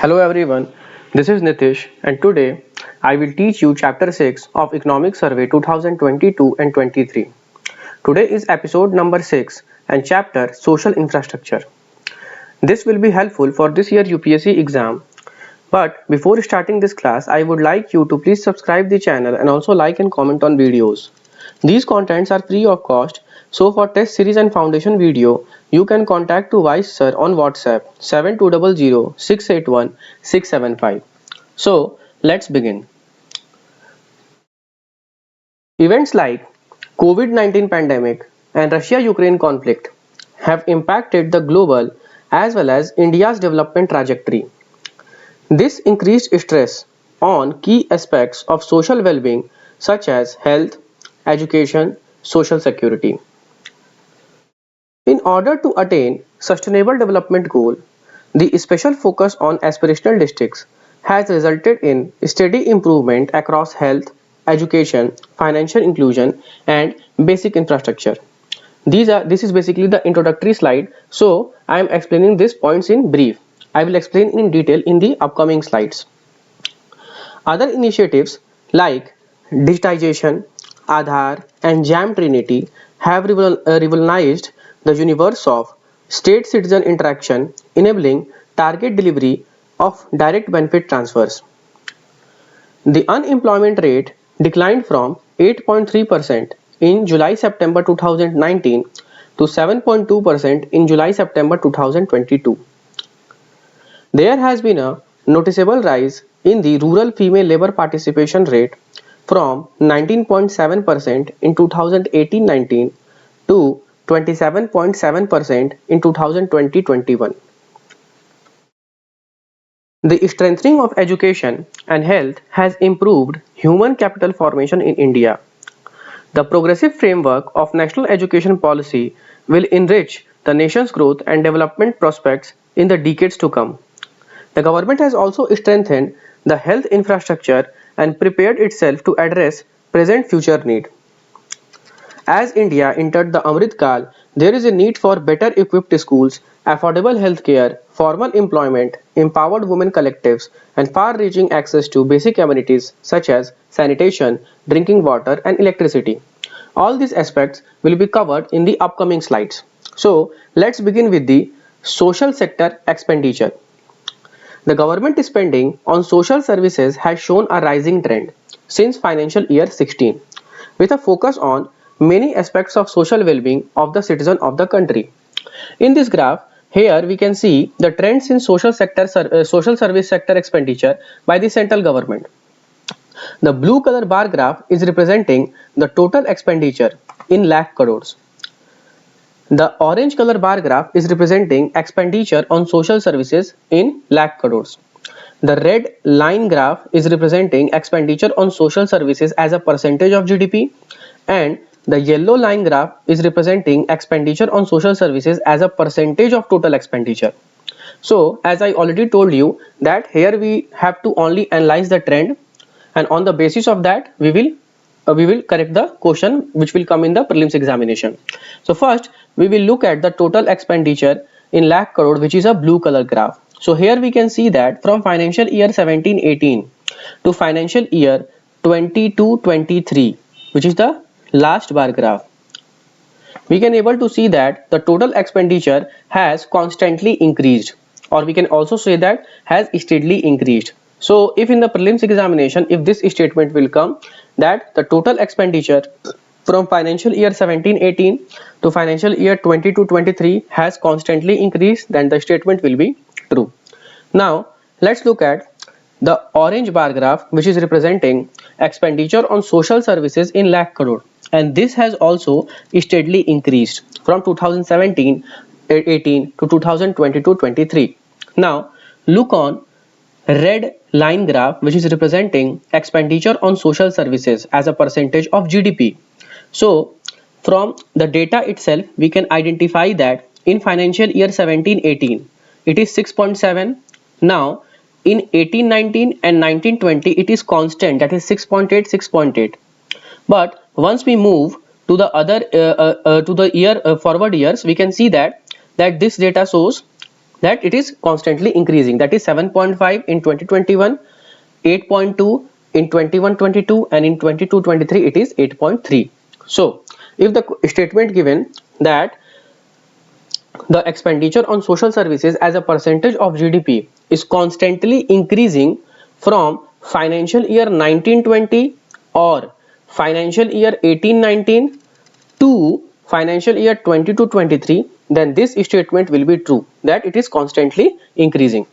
Hello everyone, this is Nitish and today I will teach you chapter 6 of Economic Survey 2022 and 23. Today is episode number 6 and chapter Social Infrastructure. This will be helpful for this year UPSC exam. But before starting this class, I would like you to please subscribe the channel and also like and comment on videos. These contents are free of cost, so for test series and foundation video, you can contact to Vice Sir on WhatsApp 7200 So let's begin. Events like COVID-19 pandemic and Russia-Ukraine conflict have impacted the global as well as India's development trajectory. This increased stress on key aspects of social well-being such as health, education, social security. In order to attain sustainable development goal, the special focus on aspirational districts has resulted in steady improvement across health, education, financial inclusion and basic infrastructure. This is basically the introductory slide, so I am explaining these points in brief. I will explain in detail in the upcoming slides. Other initiatives like digitization, Aadhaar and JAM Trinity have revolutionized the universe of state-citizen interaction, enabling target delivery of direct benefit transfers. The unemployment rate declined from 8.3% in July-September 2019 to 7.2% in July-September 2022. There has been a noticeable rise in the rural female labor participation rate from 19.7% in 2018-19 to 27.7% in 2020-21. The strengthening of education and health has improved human capital formation in India. The progressive framework of national education policy will enrich the nation's growth and development prospects in the decades to come. The government has also strengthened the health infrastructure and prepared itself to address present future need. As India entered the Amrit Kal, there is a need for better equipped schools, affordable healthcare, formal employment, empowered women collectives, and far-reaching access to basic amenities such as sanitation, drinking water, and electricity. All these aspects will be covered in the upcoming slides. So, let's begin with the social sector expenditure. The government spending on social services has shown a rising trend since financial year 16, with a focus on many aspects of social well-being of the citizen of the country. In this graph, here we can see the trends in social service sector expenditure by the central government. The blue color bar graph is representing the total expenditure in lakh crores. The orange color bar graph is representing expenditure on social services in lakh crores. The red line graph is representing expenditure on social services as a percentage of GDP, and the yellow line graph is representing expenditure on social services as a percentage of total expenditure. So, as I already told you that here we have to only analyze the trend, and on the basis of that we will correct the question which will come in the prelims examination. So first we will look at the total expenditure in lakh crore, which is a blue color graph. So here we can see that from financial year 17-18 to financial year 22-23, which is the last bar graph, we can able to see that the total expenditure has constantly increased, or we can also say that has steadily increased. So if in the prelims examination, if this statement will come that the total expenditure from financial year 17-18 to financial year 22-23 has constantly increased, then the statement will be true. Now let's look at the orange bar graph, which is representing expenditure on social services in lakh crore, and this has also steadily increased from 2017-18 to 2022-23. Now look on red line graph, which is representing expenditure on social services as a percentage of GDP. So from the data itself we can identify that in financial year 17-18 it is 6.7. Now in 18-19 and 19-20 it is constant, that is 6.8. But once we move to the other forward years, we can see that this data shows that it is constantly increasing, that is 7.5 in 2021, 8.2 in 21-22, and in 22-23 it is 8.3. So if the statement given that the expenditure on social services as a percentage of GDP is constantly increasing from financial year 1920 or financial year 1819 to financial year 22-23, then this statement will be true, that it is constantly increasing.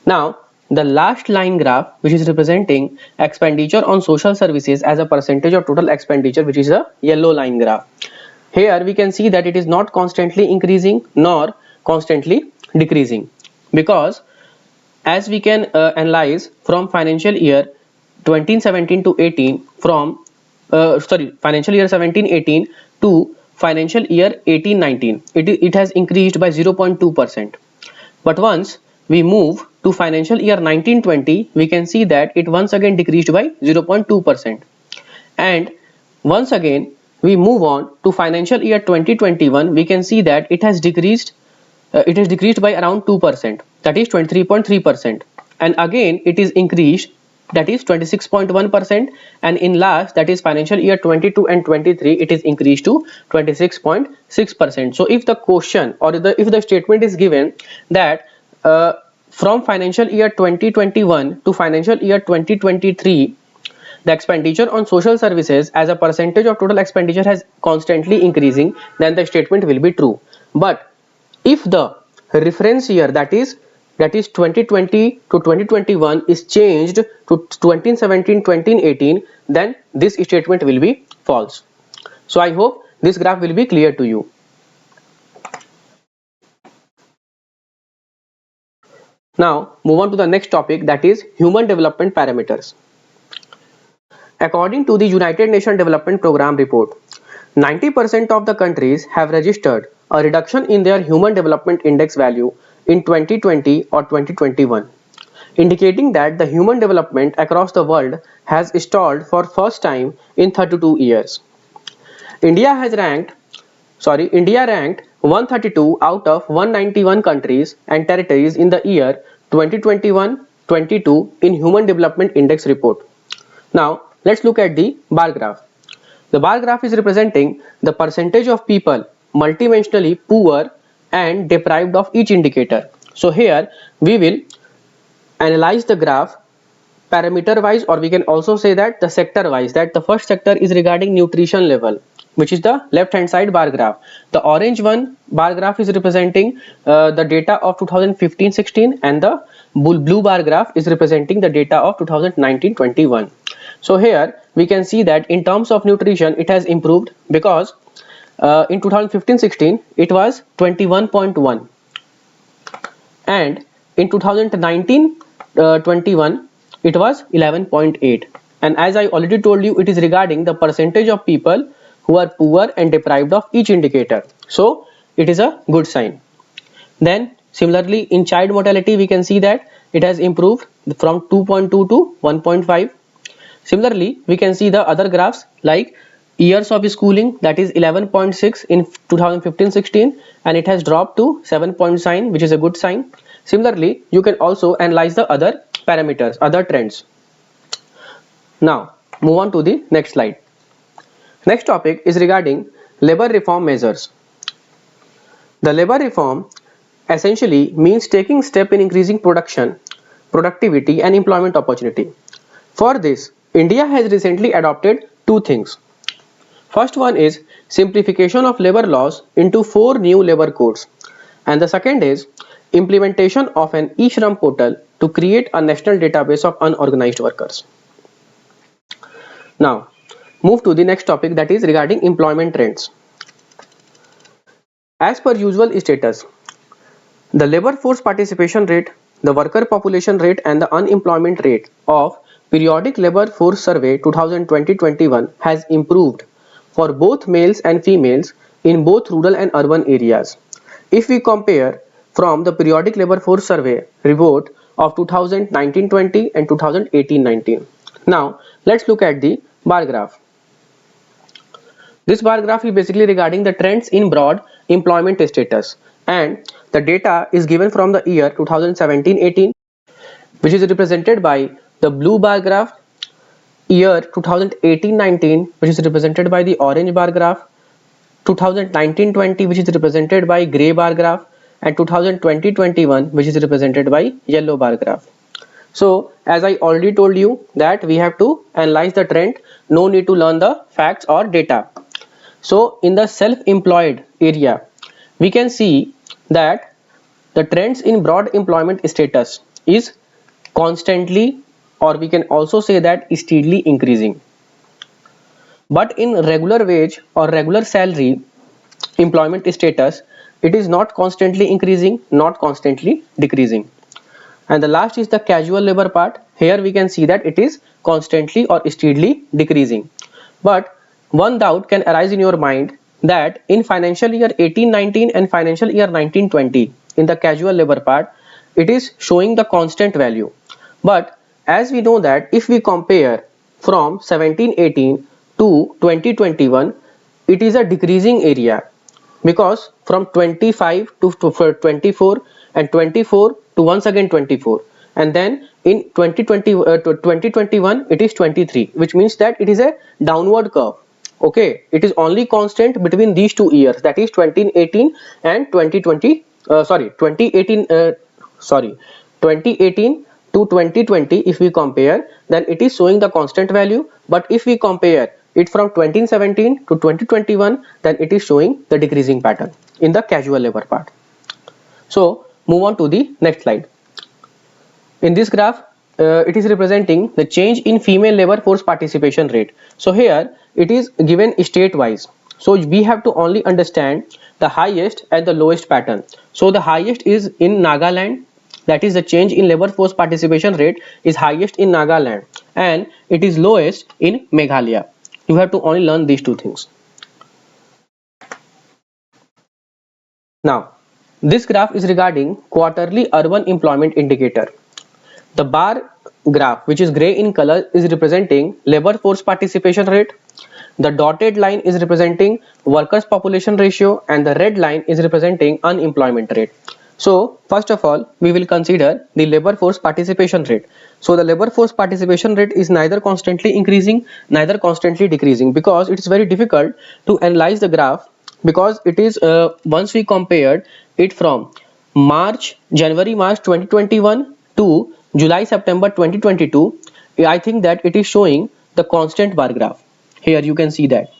Now the last line graph, which is representing expenditure on social services as a percentage of total expenditure, which is a yellow line graph. Here we can see that it is not constantly increasing nor constantly decreasing, because as we can analyze from financial year 2017 to 18, from financial year 17-18 to financial year 18-19, it has increased by 0.2%. But once we move to financial year 19-20, we can see that it once again decreased by 0.2%. And once again we move on to financial year 2021, we can see that it has decreased by around 2%, that is 23.3%, and again it is increased, that is 26.1%, and in last, that is financial year 22 and 23, it is increased to 26.6%. So if the question or if the statement is given that from financial year 2021 to financial year 2023, the expenditure on social services as a percentage of total expenditure has constantly increasing, then the statement will be true. But if the reference year, that is 2020 to 2021, is changed to 2017-2018, then this statement will be false. So I hope this graph will be clear to you. Now move on to the next topic, that is human development parameters. According to the United Nations Development Programme report, 90% of the countries have registered a reduction in their Human Development Index value in 2020 or 2021, indicating that the human development across the world has stalled for first time in 32 years. India ranked 132 out of 191 countries and territories in the year 2021-22 in Human Development Index report. Now let's look at the bar graph. The bar graph is representing the percentage of people multidimensionally poor and deprived of each indicator. So here we will analyze the graph parameter wise, or we can also say that the sector wise, that the first sector is regarding nutrition level, which is the left hand side bar graph. The orange one bar graph is representing the data of 2015-16, and the blue bar graph is representing the data of 2019-21. So here we can see that in terms of nutrition it has improved, because in 2015-16 it was 21.1, and in 2019-21 it was 11.8, and as I already told you, it is regarding the percentage of people who are poor and deprived of each indicator. So it is a good sign. Then similarly in child mortality we can see that it has improved from 2.2 to 1.5. Similarly we can see the other graphs like years of schooling, that is 11.6 in 2015-16, and it has dropped to 7.9, which is a good sign. Similarly you can also analyze the other parameters, other trends. Now move on to the next slide. Next topic is regarding labor reform measures. The labor reform essentially means taking step in increasing production, productivity and employment opportunity. For this, India has recently adopted two things. First one is simplification of labor laws into 4 new labor codes, and the second is implementation of an e-Shram portal to create a national database of unorganized workers. Now move to the next topic, that is regarding employment trends. As per usual status, the labor force participation rate, the worker population rate and the unemployment rate of Periodic Labor Force Survey 2020-21 has improved for both males and females in both rural and urban areas. If we compare from the Periodic Labor Force Survey report of 2019-20 and 2018-19. Now let's look at the bar graph. This bar graph is basically regarding the trends in broad employment status, and the data is given from the year 2017-18, which is represented by the blue bar graph, year 2018-19, which is represented by the orange bar graph, 2019-20, which is represented by gray bar graph, and 2020-21, which is represented by yellow bar graph. So as I already told you that we have to analyze the trend, no need to learn the facts or data. So in the self-employed area, we can see that the trends in broad employment status is constantly, or we can also say that steadily increasing. But in regular wage or regular salary employment status, it is not constantly increasing, not constantly decreasing. And the last is the casual labor part. Here we can see that it is constantly or steadily decreasing. But one doubt can arise in your mind that in financial year 18-19 and financial year 19-20, in the casual labor part, it is showing the constant value. But as we know that if we compare from 17-18 to 2021, it is a decreasing area, because from 25 to 24 and 24 to once again 24, and then in 2021 it is 23, which means that it is a downward curve. Okay, it is only constant between these 2 years, that is 2018 and 2018 to 2020. If we compare, then it is showing the constant value. But if we compare it from 2017 to 2021, then it is showing the decreasing pattern in the casual labor part. So move on to the next slide. In this graph, it is representing the change in female labor force participation rate. So here it is given state wise, so we have to only understand the highest and the lowest pattern. So the highest is in Nagaland, that is the change in labor force participation rate is highest in Nagaland, and it is lowest in Meghalaya. You have to only learn these 2 things. Now this graph is regarding quarterly urban employment indicator. The bar graph, which is gray in color, is representing labor force participation rate. The dotted line is representing workers population ratio, and the red line is representing unemployment rate. So first of all, we will consider the labor force participation rate. So the labor force participation rate is neither constantly increasing, neither constantly decreasing, because it is very difficult to analyze the graph, because it is once we compared it from January March 2021 to July September 2022, I think that it is showing the constant bar graph. Here you can see that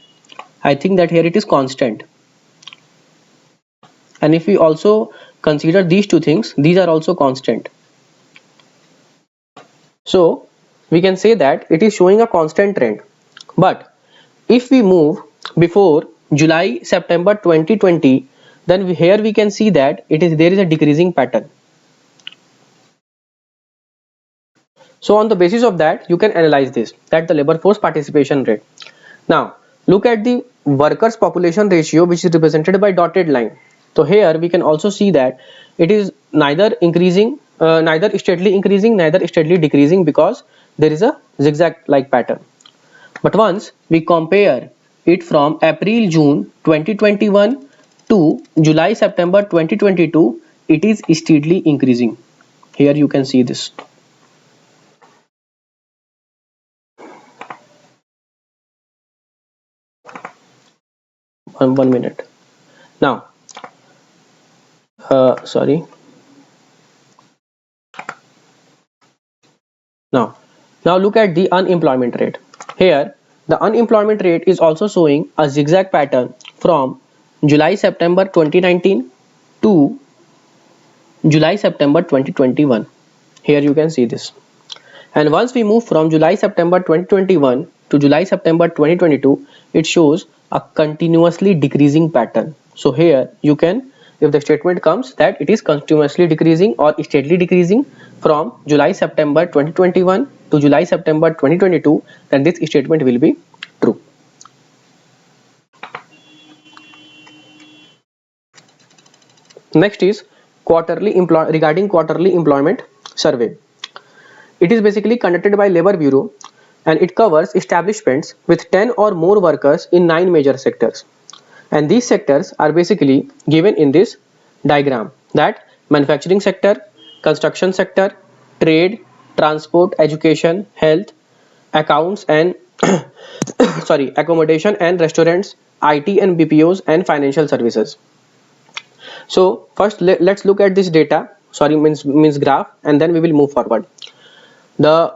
I think that here it is constant. And if we also consider these 2 things, these are also constant. So we can say that it is showing a constant trend. But if we move before July September 2020, then here we can see that there is a decreasing pattern. So on the basis of that, you can analyze this, that the labor force participation rate. Now look at the workers population ratio, which is represented by dotted line. So here we can also see that it is neither increasing, neither steadily increasing, neither steadily decreasing, because there is a zigzag like pattern. But once we compare it from April June 2021 to July September 2022, it is steadily increasing. Here you can see this. One minute. Now sorry. Now look at the unemployment rate. Here the unemployment rate is also showing a zigzag pattern from July September 2019 to July September 2021. Here you can see this. And once we move from July September 2021 to July September 2022, it shows a continuously decreasing pattern. So here you can, if the statement comes that it is continuously decreasing or steadily decreasing from July September 2021 to July September 2022, then this statement will be true. Next is regarding quarterly employment survey. It is basically conducted by Labour Bureau, and it covers establishments with 10 or more workers in 9 major sectors. And these sectors are basically given in this diagram. that manufacturing sector, construction sector, trade, transport, education, health, accounts and sorry, accommodation and restaurants, IT and BPOs and financial services. So first let's look at this data, sorry, means graph, and then we will move forward. The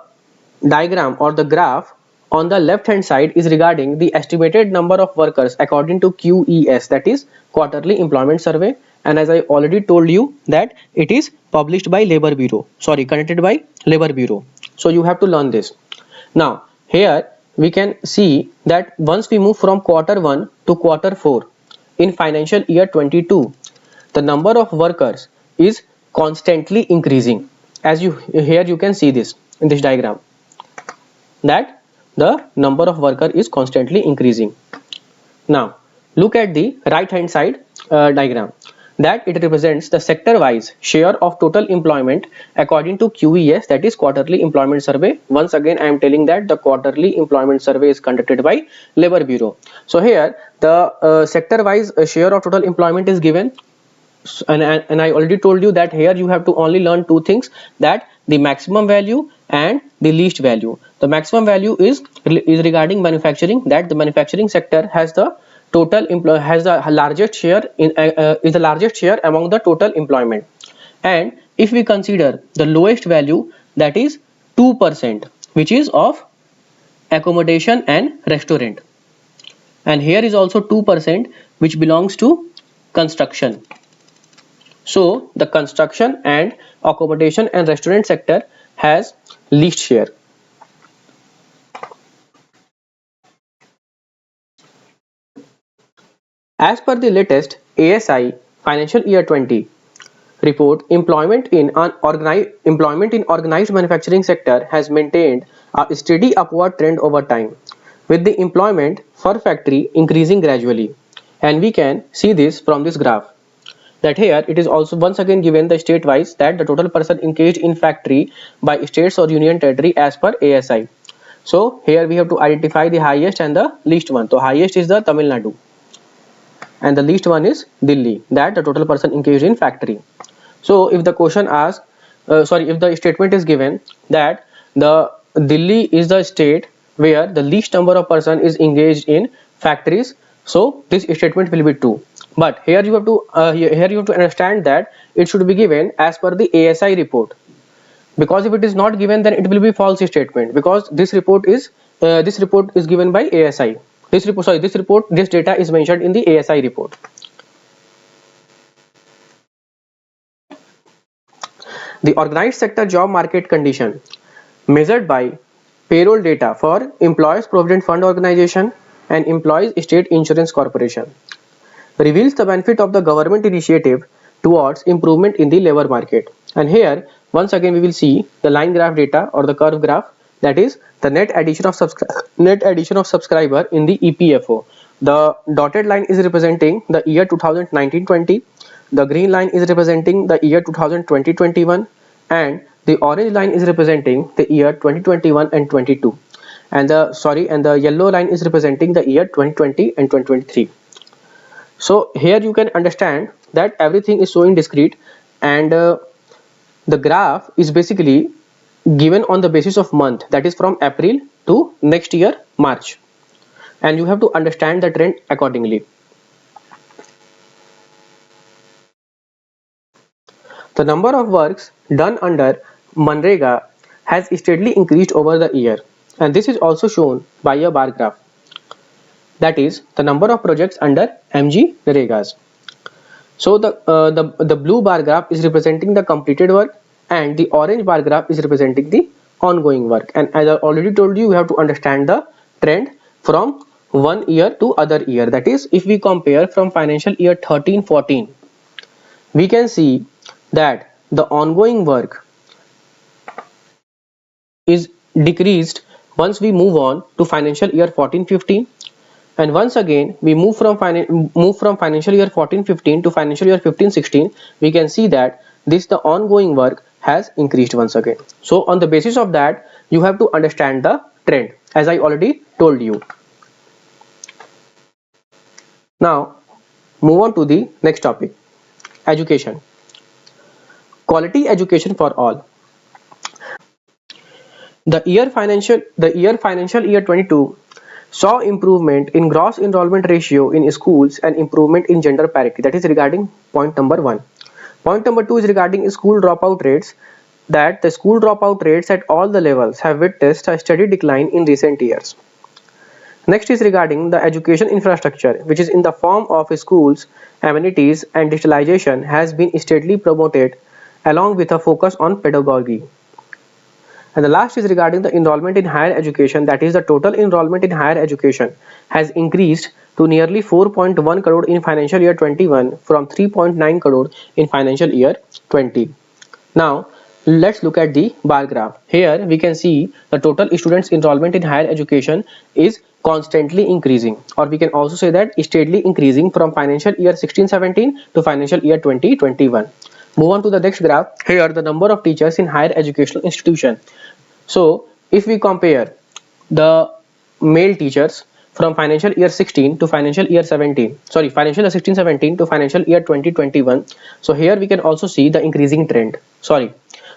diagram or the graph on the left hand side is regarding the estimated number of workers according to QES, that is quarterly employment survey, and as I already told you that it is published by Labor Bureau, sorry, conducted by Labor Bureau. So you have to learn this. Now here we can see that once we move from quarter 1 to quarter 4 in financial year 22, the number of workers is constantly increasing. As you here you can see this in this diagram, that the number of worker is constantly increasing. Now look at the right hand side diagram, that it represents the sector wise share of total employment according to QES, that is quarterly employment survey. Once again I am telling that the quarterly employment survey is conducted by Labor Bureau. So here the sector wise share of total employment is given, and I already told you that here you have to only learn two things, that the maximum value and the least value. The maximum value is regarding manufacturing, that the manufacturing sector has the largest share is the largest share among the total employment. And if we consider the lowest value, that is 2%, which is of accommodation and restaurant, and here is also 2% which belongs to construction. So the construction and accommodation and restaurant sector has least share. As per the latest ASI financial year 20 report, employment in organized manufacturing sector has maintained a steady upward trend over time, with the employment per factory increasing gradually. And we can see this from this graph, that here it is also once again given the state wise, that the total person engaged in factory by states or union territory as per ASI. So here we have to identify the highest and the least one. So highest is the Tamil Nadu and the least one is Delhi, that the total person engaged in factory. So if the question asks, if the statement is given that the Delhi is the state where the least number of person is engaged in factories, so this statement will be true. But here you have to understand that it should be given as per the ASI report, because if it is not given, then it will be false statement, because this report is given by ASI. This data is mentioned in the ASI report. The organized sector job market condition measured by payroll data for Employees Provident Fund Organization and Employees State Insurance Corporation reveals the benefit of the government initiative towards improvement in the labor market. And here once again we will see the line graph data or the curve graph, that is the net addition of subscriber in the EPFO. The dotted line is representing the year 2019-20, the green line is representing the year 2020-21, and the orange line is representing the year 2021 and 22, and the yellow line is representing the year 2020 and 2023. So here you can understand that everything is showing discrete, and the graph is basically given on the basis of month, that is from April to next year March, and you have to understand the trend accordingly. The number of works done under Manrega has steadily increased over the year, and this is also shown by a bar graph, that is the number of projects under MG Naregas. So the blue bar graph is representing the completed work, and the orange bar graph is representing the ongoing work. And as I already told you, we have to understand the trend from one year to other year. That is, if we compare from financial year 13-14, we can see that the ongoing work is decreased once we move on to financial year 14-15, and once again we move from financial year 14-15 to financial year 15-16, we can see that the ongoing work has increased once again. So on the basis of that, you have to understand the trend, as I already told you. Now move on to the next topic, education. Quality education for all. The year 22 saw improvement in gross enrollment ratio in schools and improvement in gender parity. That is regarding point number 1. Point number 2 is regarding school dropout rates, that the school dropout rates at all the levels have witnessed a steady decline in recent years. Next is regarding the education infrastructure, which is in the form of schools, amenities and digitalization has been steadily promoted along with a focus on pedagogy. And the last is regarding the enrollment in higher education, that is the total enrollment in higher education has increased to nearly 4.1 crore in financial year 21 from 3.9 crore in financial year 20. Now let's look at the bar graph. Here we can see the total students enrollment in higher education is constantly increasing, or we can also say that steadily increasing from financial year 16-17 to financial year 20-21. Move on to the next graph. Here the number of teachers in higher educational institution. So if we compare the male teachers from financial year 16 to financial year 17, sorry, financial year 16-17 to financial year 20-21, so here we can also see the increasing trend. Sorry,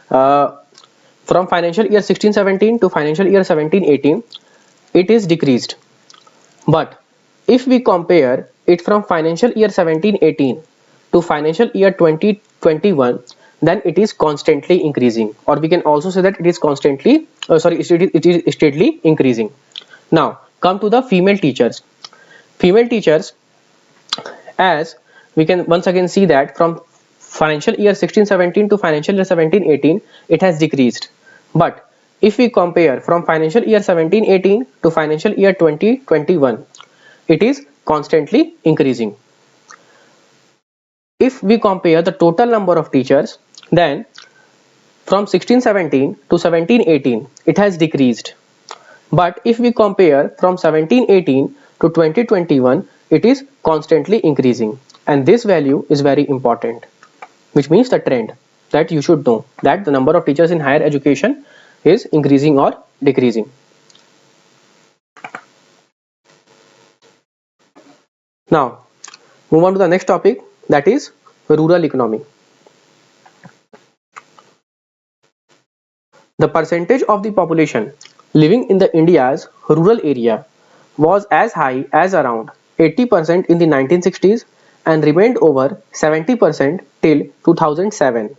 from financial year 16-17 to financial year 17-18, it is decreased. But if we compare it from financial year 17-18 to financial year 20-21, then it is constantly increasing, or we can also say that it is constantly it is steadily increasing. Now come to the female teachers. Female teachers, as we can once again see that from financial year 16-17 to financial year 17-18 it has decreased. But if we compare from financial year 17-18 to financial year 20-21, it is constantly increasing. If we compare the total number of teachers, then from 16-17 to 17-18 it has decreased. But if we compare from 17-18 to 20-21, it is constantly increasing, and this value is very important, which means the trend that you should know, that the number of teachers in higher education is increasing or decreasing. Now move on to the next topic, that is rural economy. The percentage of the population living in the India's rural area was as high as around 80% in the 1960s and remained over 70% till 2007.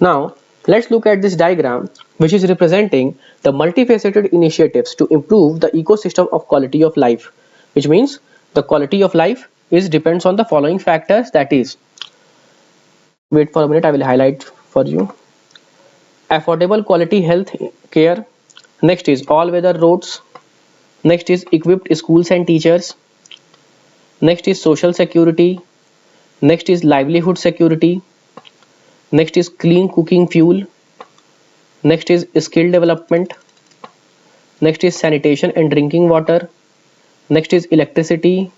Now let's look at this diagram, which is representing the multifaceted initiatives to improve the ecosystem of quality of life, which means the quality of life is depends on the following factors, that is, wait for a minute, I will highlight for you. Affordable quality health care, next is all weather roads, next is equipped schools and teachers, next is social security, next is livelihood security, next is clean cooking fuel, next is skill development, next is sanitation and drinking water, next is electricity,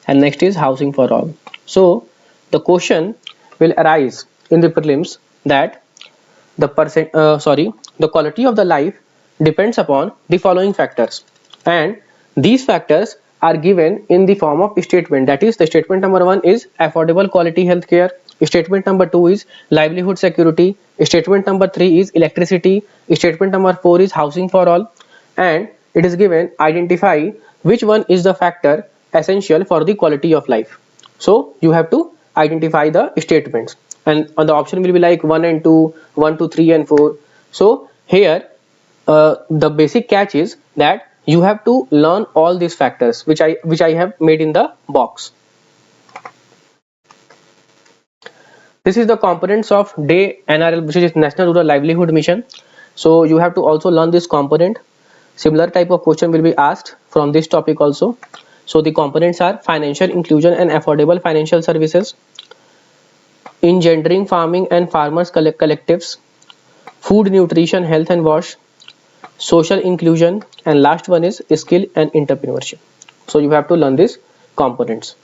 and next is housing for all. So the question will arise in the prelims that the quality of the life depends upon the following factors, and these factors are given in the form of statement, that is the statement number 1 is affordable quality health care, statement number 2 is livelihood security, statement number 3 is electricity, statement number 4 is housing for all, and it is given identify which one is the factor essential for the quality of life. So you have to identify the statements, and on the option will be like 1 and 2, 1, 2, 3 and 4. So here the basic catch is that you have to learn all these factors which I have made in the box. This is the components of day NRL, which is National Rural Livelihood Mission. So you have to also learn this component. Similar type of question will be asked from this topic also. So the components are financial inclusion and affordable financial services, engendering farming and farmers collectives, food nutrition health and wash, social inclusion, and last one is skill and entrepreneurship. So you have to learn these components.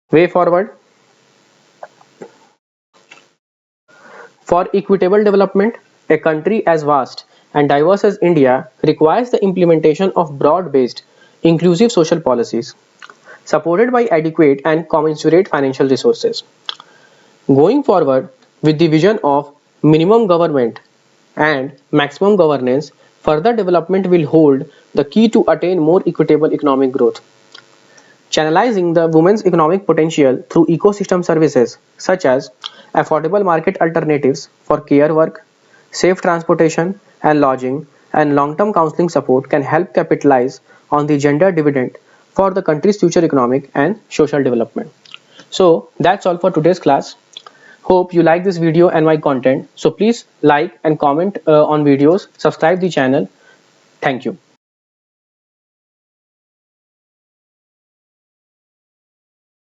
Way forward. For equitable development, a country as vast and diverse as India requires the implementation of broad-based, inclusive social policies. supported by adequate and commensurate financial resources. Going forward, with the vision of minimum government and maximum governance, further development will hold the key to attain more equitable economic growth. Channelizing the women's economic potential through ecosystem services such as affordable market alternatives for care work, safe transportation and lodging, and long-term counseling support can help capitalize on the gender dividend for the country's future economic and social development. So that's all for today's class. Hope you like this video and my content. So please like and comment on videos, subscribe the channel. Thank you.